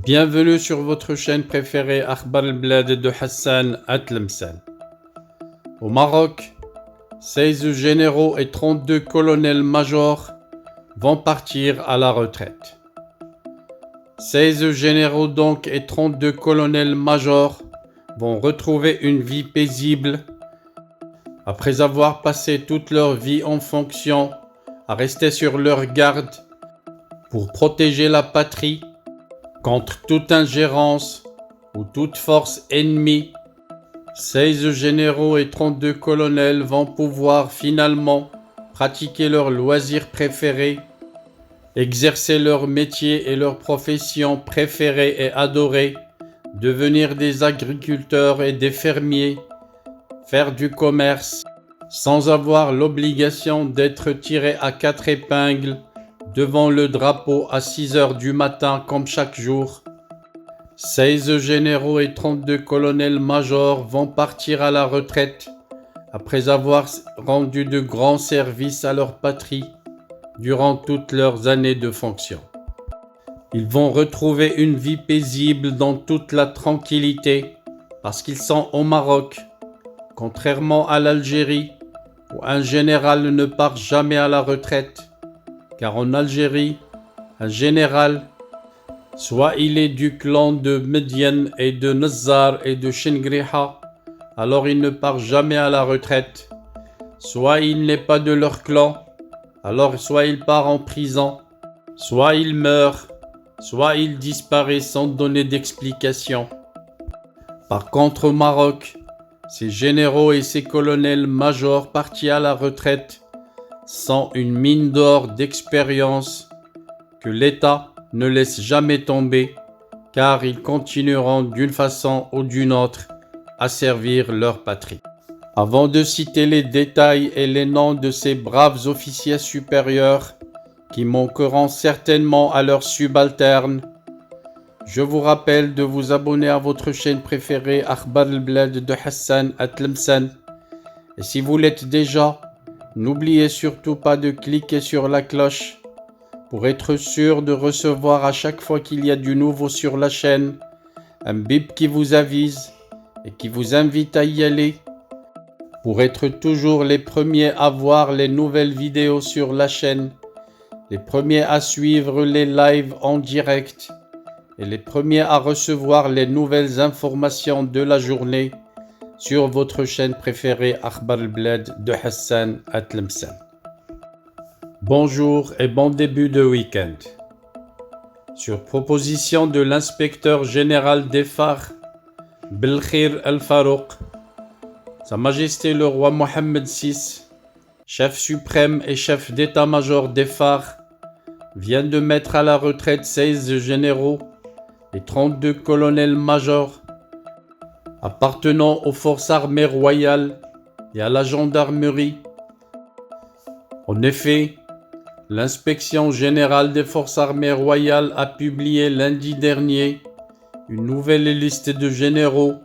Bienvenue sur votre chaîne préférée Akhbar al-Blad de Hassan Atlemsan. Au Maroc, 16 généraux et 32 colonels-majors vont partir à la retraite. 16 généraux donc et 32 colonels-majors vont retrouver une vie paisible après avoir passé toute leur vie en fonction à rester sur leur garde pour protéger la patrie contre toute ingérence ou toute force ennemie. 16 généraux et 32 colonels vont pouvoir finalement pratiquer leur loisir préféré, exercer leur métier et leur profession préférée et adorée, devenir des agriculteurs et des fermiers, faire du commerce, sans avoir l'obligation d'être tirés à 4 épingles devant le drapeau à 6 heures du matin comme chaque jour. 16 généraux et 32 colonels-majors vont partir à la retraite après avoir rendu de grands services à leur patrie durant toutes leurs années de fonction. Ils vont retrouver une vie paisible dans toute la tranquillité parce qu'ils sont au Maroc, contrairement à l'Algérie où un général ne part jamais à la retraite. Car en Algérie, un général, soit il est du clan de Mediane et de Nazzar et de Chengriha, alors il ne part jamais à la retraite. Soit il n'est pas de leur clan, alors soit il part en prison, soit il meurt, soit il disparaît sans donner d'explication. Par contre au Maroc, ces généraux et ces colonels-majors partis à la retraite sont une mine d'or d'expérience que l'État ne laisse jamais tomber, car ils continueront d'une façon ou d'une autre à servir leur patrie. Avant de citer les détails et les noms de ces braves officiers supérieurs qui manqueront certainement à leurs subalternes, je vous rappelle de vous abonner à votre chaîne préférée Akhbar al-Blad de Hassan Atlemsan. Et si vous l'êtes déjà, n'oubliez surtout pas de cliquer sur la cloche pour être sûr de recevoir à chaque fois qu'il y a du nouveau sur la chaîne un bip qui vous avise et qui vous invite à y aller pour être toujours les premiers à voir les nouvelles vidéos sur la chaîne, les premiers à suivre les lives en direct et les premiers à recevoir les nouvelles informations de la journée sur votre chaîne préférée Akhbar al-Blad de Hassan Atlemsan. Bonjour et bon début de week-end. Sur proposition de l'inspecteur général des phares, Belkhir al-Farouk, Sa Majesté le roi Mohammed VI, chef suprême et chef d'état-major des phares, vient de mettre à la retraite 16 généraux et 32 colonels-majors appartenant aux forces armées royales et à la gendarmerie. En effet, l'inspection générale des forces armées royales a publié lundi dernier une nouvelle liste de généraux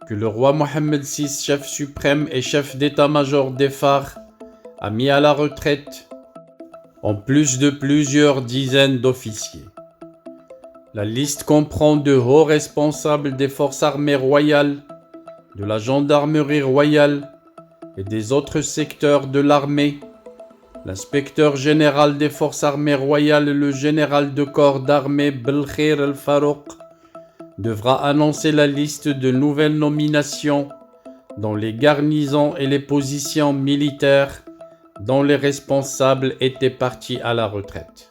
que le roi Mohammed VI, chef suprême et chef d'état-major des phares, a mis à la retraite, en plus de plusieurs dizaines d'officiers. La liste comprend de hauts responsables des forces armées royales, de la gendarmerie royale et des autres secteurs de l'armée. L'inspecteur général des forces armées royales, le général de corps d'armée Belkhir al-Farouk, devra annoncer la liste de nouvelles nominations dans les garnisons et les positions militaires dont les responsables étaient partis à la retraite.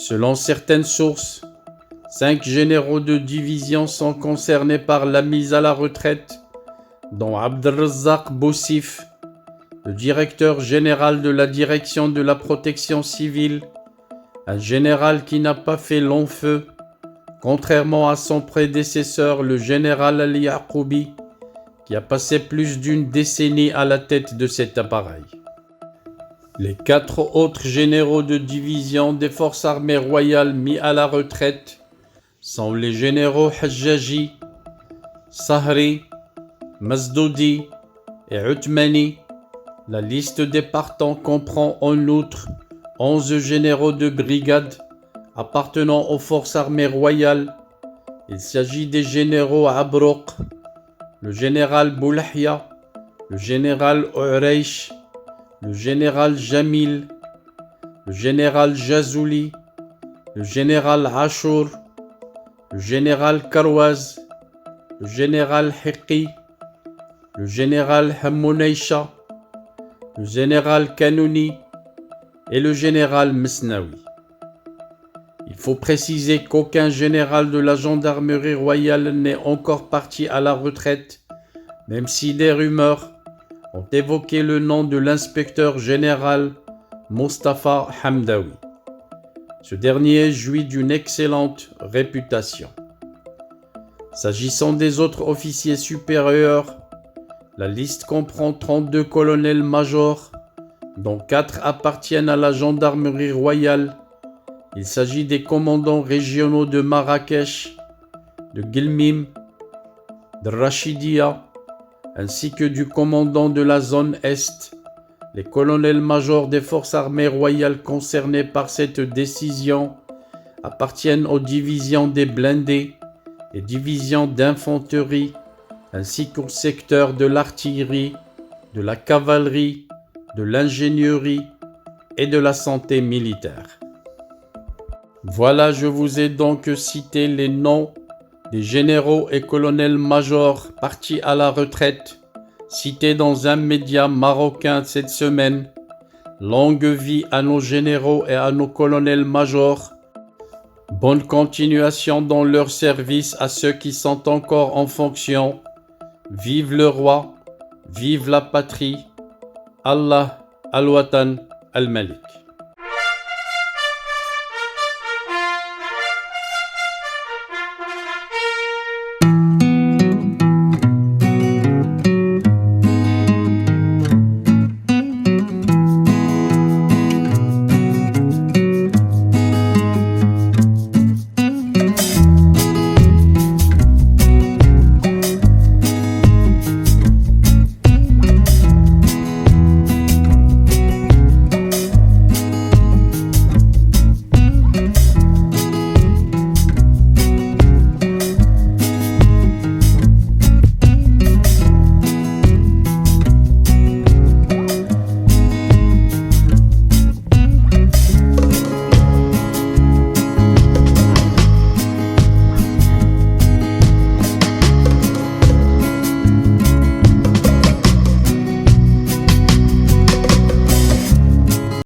Selon certaines sources, 5 généraux de division sont concernés par la mise à la retraite, dont Abdelrazak Boussif, le directeur général de la direction de la protection civile, un général qui n'a pas fait long feu, contrairement à son prédécesseur le général Ali Yaqoubi, qui a passé plus d'une décennie à la tête de cet appareil. Les 4 autres généraux de division des forces armées royales mis à la retraite sont les généraux Hajjaji, Sahri, Mazdoudi et Uthmani. La liste des partants comprend en outre 11 généraux de brigade appartenant aux forces armées royales. Il s'agit des généraux Abroq, le général Boulahia, le général Oureish, le général Jamil, le général Jazouli, le général Ashur, le général Karouaz, le général Hiqi, le général Hamouneisha, le général Kanouni et le général Mesnaoui. Il faut préciser qu'aucun général de la gendarmerie royale n'est encore parti à la retraite, même si des rumeurs ont évoqué le nom de l'inspecteur général Mostafa Hamdaoui. Ce dernier jouit d'une excellente réputation. S'agissant des autres officiers supérieurs, la liste comprend 32 colonels-majors, dont 4 appartiennent à la gendarmerie royale. Il s'agit des commandants régionaux de Marrakech, de Guilmim, de Rachidia, ainsi que du commandant de la zone Est. Les colonels-majors des forces armées royales concernés par cette décision appartiennent aux divisions des blindés et divisions d'infanterie, ainsi qu'au secteur de l'artillerie, de la cavalerie, de l'ingénierie et de la santé militaire. Voilà, je vous ai donc cité les noms des généraux et colonels-majors partis à la retraite, cités dans un média marocain cette semaine. Longue vie à nos généraux et à nos colonels-majors. Bonne continuation dans leur service à ceux qui sont encore en fonction. Vive le roi, vive la patrie. Allah, al-Watan, al-Malik.